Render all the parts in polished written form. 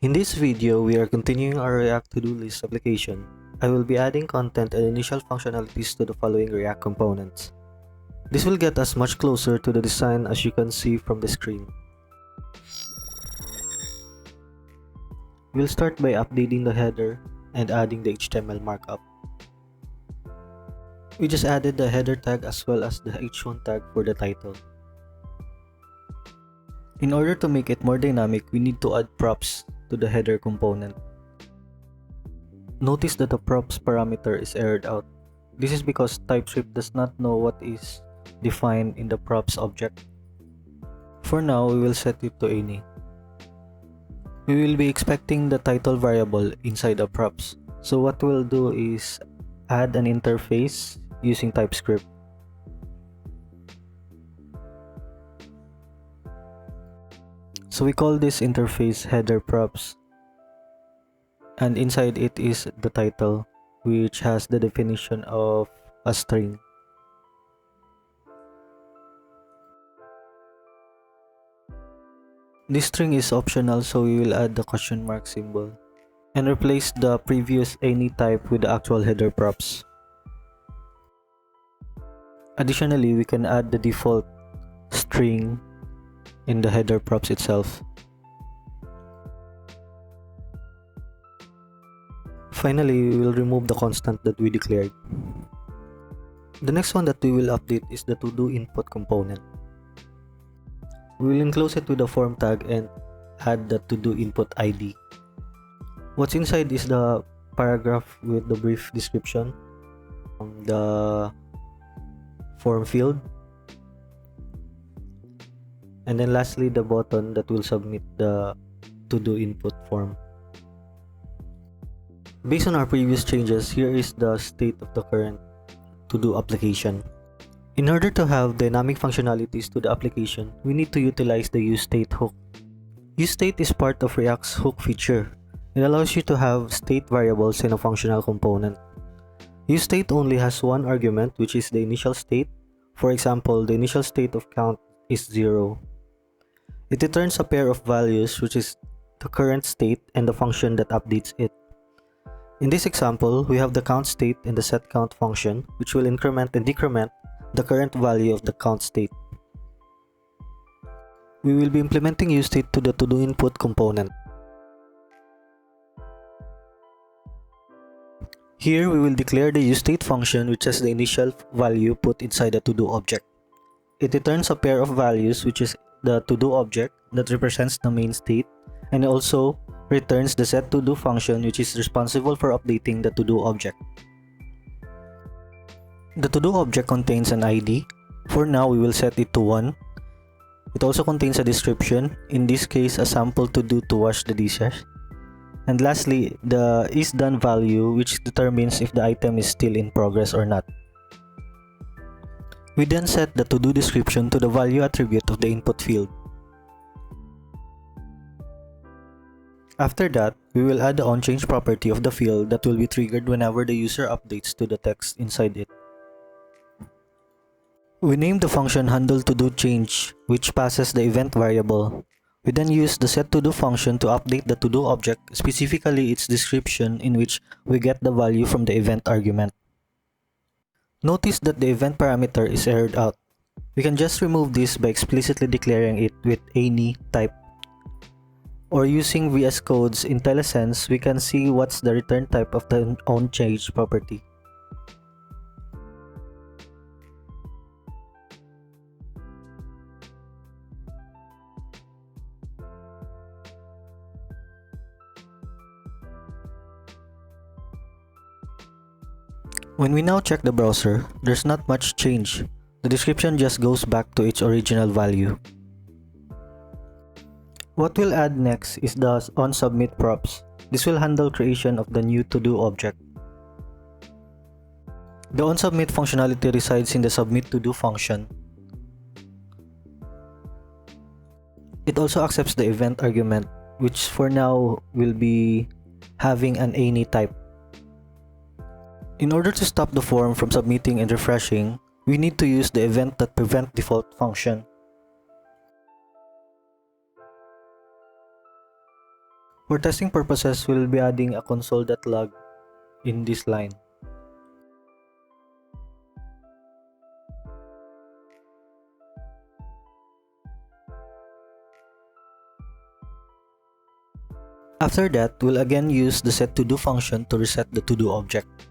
In this video, we are continuing our React Todo List application. I will be adding content and initial functionalities to the following React components. This will get us much closer to the design as you can see from the screen. We'll start by updating the header and adding the HTML markup. We just added the header tag as well as the h1 tag for the title. In order to make it more dynamic, we need to add props to the header component. Notice that the props parameter is errored out. This is because Typescript does not know what is defined in the props object. For now, we will set it to any. We will be expecting the title variable inside the props. So what we'll do is add an interface using Typescript. So we call this interface header props, and inside it is the title, which has the definition of a string. This string is optional, so we will add the question mark symbol and replace the previous any type with the actual header props. Additionally, we can add the default string in the header props itself. Finally, we will remove the constant that we declared. The next one that we will update is the TodoInput component. We will enclose it with the form tag and add the TodoInput ID. What's inside is the paragraph with the brief description, the form field, and then lastly the button that will submit the TodoInput form. Based on our previous changes, here is the state of the current Todo application. In order to have dynamic functionalities to the application, we need to utilize the useState hook. useState is part of React's hook feature. It allows you to have state variables in a functional component. useState only has one argument, which is the initial state. For example, the initial state of count is 0. It returns a pair of values, which is the current state and the function that updates it. In this example, we have the count state and the setCount function, which will increment and decrement the current value of the count state. We will be implementing useState to the TodoInput component. Here, we will declare the useState function, which has the initial value put inside the Todo object. It returns a pair of values, which is the Todo object that represents the main state, and also returns the setTodo function, which is responsible for updating the Todo object. The Todo object contains an ID. For now, we will set it to 1. It also contains a description, in this case a sample to-do to wash the dishes. And lastly, the isDone value, which determines if the item is still in progress or not. We then set the to-do description to the value attribute of the input field. After that, we will add the onChange property of the field that will be triggered whenever the user updates to the text inside it. We name the function handleTodoChange, which passes the event variable. We then use the setTodo function to update the Todo object, specifically its description, in which we get the value from the event argument. Notice that the event parameter is errored out. We can just remove this by explicitly declaring it with any type. Or using VS Code's IntelliSense, we can see what's the return type of the onChange property. When we now check the browser, there's not much change. The description just goes back to its original value. What we'll add next is the onSubmit props. This will handle creation of the new Todo object. The onSubmit functionality resides in the submitTodo function. It also accepts the event argument, which for now will be having an any type. In order to stop the form from submitting and refreshing, we need to use the event.preventDefault function. For testing purposes, we'll be adding a console.log in this line. After that, we'll again use the setToDo function to reset the todo object.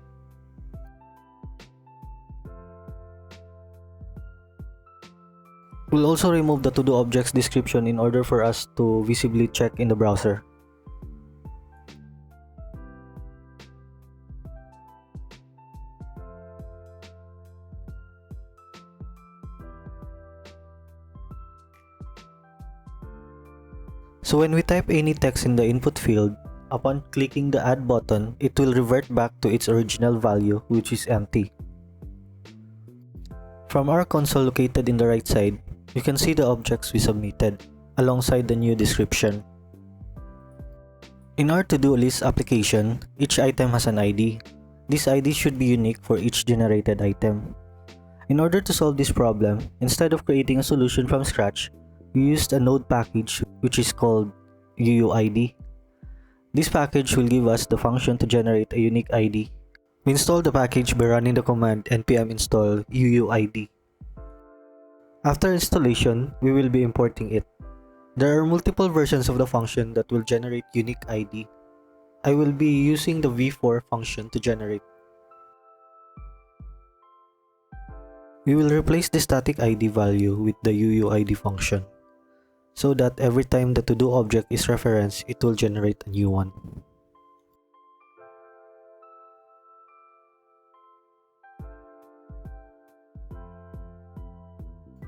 We'll also remove the todo object's description in order for us to visibly check in the browser. So when we type any text in the input field, upon clicking the add button, it will revert back to its original value, which is empty. From our console located in the right side, you can see the objects we submitted, alongside the new description. In our To-Do List application, each item has an ID. This ID should be unique for each generated item. In order to solve this problem, instead of creating a solution from scratch, we used a node package which is called UUID. This package will give us the function to generate a unique ID. We install the package by running the command npm install UUID. After installation, we will be importing it. There are multiple versions of the function that will generate unique ID. I will be using the v4 function to generate. We will replace the static ID value with the UUID function, so that every time the to-do object is referenced, it will generate a new one.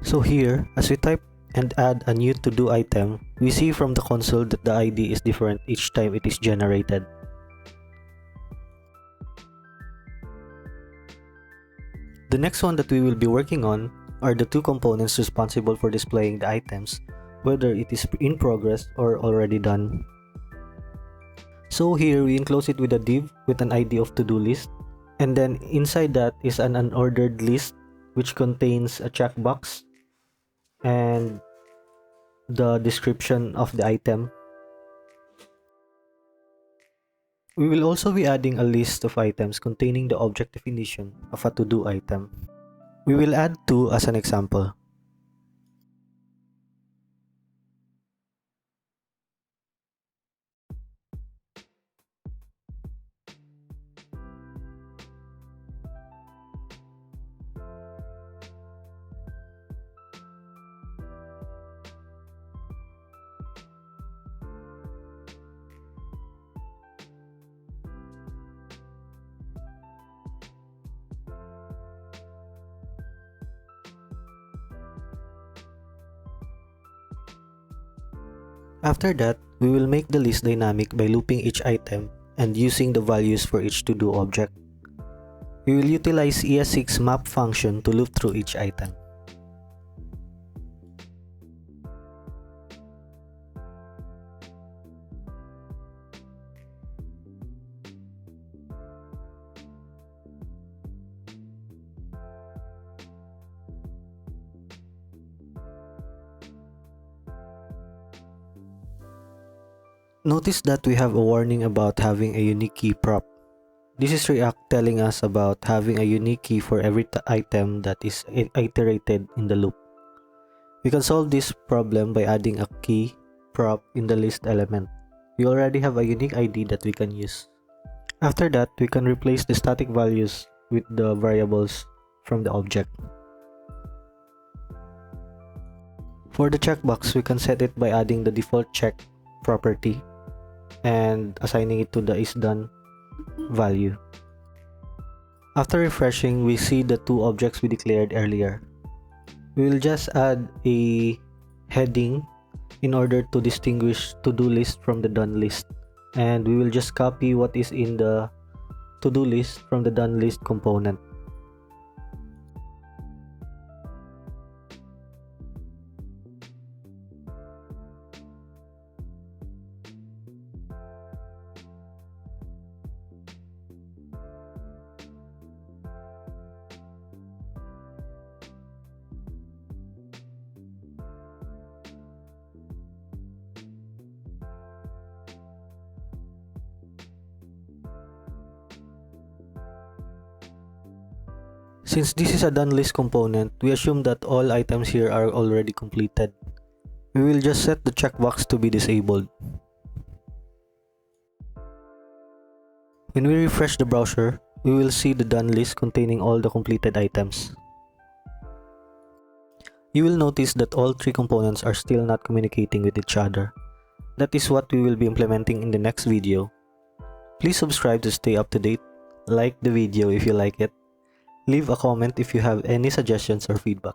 So here, as we type and add a new to-do item, we see from the console that the ID is different each time it is generated. The next one that we will be working on are the two components responsible for displaying the items, whether it is in progress or already done. So here we enclose it with a div with an ID of to-do list, and then inside that is an unordered list which contains a checkbox and the description of the item. We will also be adding a list of items containing the object definition of a to-do item. We will add two as an example. After that, we will make the list dynamic by looping each item and using the values for each to-do object. We will utilize ES6 map function to loop through each item. Notice that we have a warning about having a unique key prop. This is React telling us about having a unique key for every item that is iterated in the loop. We can solve this problem by adding a key prop in the list element. We already have a unique ID that we can use. After that, we can replace the static values with the variables from the object. For the checkbox, we can set it by adding the default check property and assigning it to the isDone value. After refreshing, we see the two objects we declared earlier. We will just add a heading in order to distinguish to-do list from the DoneList, and we will just copy what is in the to-do list from the DoneList component. Since this is a DoneList component, we assume that all items here are already completed. We will just set the checkbox to be disabled. When we refresh the browser, we will see the DoneList containing all the completed items. You will notice that all three components are still not communicating with each other. That is what we will be implementing in the next video. Please subscribe to stay up to date, like the video if you like it, leave a comment if you have any suggestions or feedback.